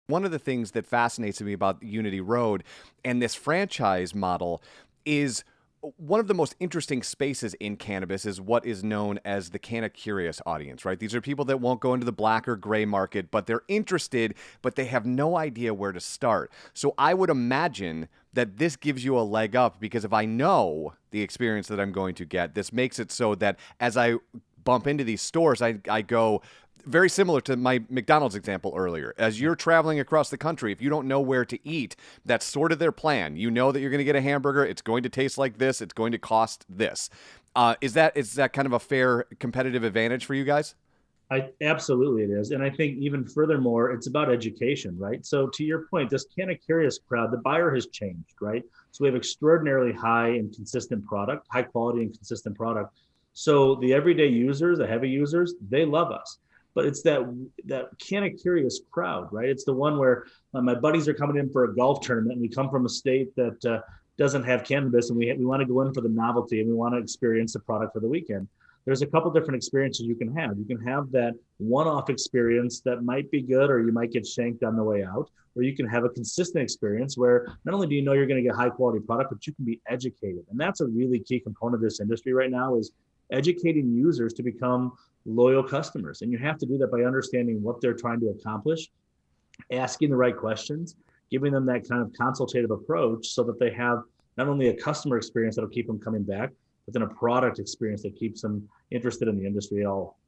One of the things that fascinates me about Unity Road and this franchise model is one of the most interesting spaces in cannabis is what is known as the canna-curious audience, right? These are people that won't go into the black or gray market, but they're interested, but they have no idea where to start. So I would imagine that this gives you a leg up because if I know the experience that I'm going to get, this makes it so that as I bump into these stores, I go, very similar to my McDonald's example earlier. As you're traveling across the country, if you don't know where to eat, that's sort of their plan. You know that you're going to get a hamburger. It's going to taste like this. It's going to cost this. Is that kind of a fair competitive advantage for you guys? I absolutely it is. And I think even furthermore, it's about education, right? So to your point, this kind of curious crowd, the buyer has changed, right? So we have extraordinarily high and consistent product, high quality and consistent product. So the everyday users, the heavy users, they love us. But it's that kind of curious crowd, right? It's the one where my buddies are coming in for a golf tournament, and we come from a state that doesn't have cannabis, and we want to go in for the novelty, and we want to experience the product for the weekend. There's a couple different experiences you can have. You can have that one-off experience that might be good, or you might get shanked on the way out, or you can have a consistent experience where not only do you know you're going to get high quality product, but you can be educated. And that's a really key component of this industry right now is educating users to become loyal customers. And you have to do that by understanding what they're trying to accomplish, asking the right questions, giving them that kind of consultative approach so that they have not only a customer experience that'll keep them coming back, but then a product experience that keeps them interested in the industry at all.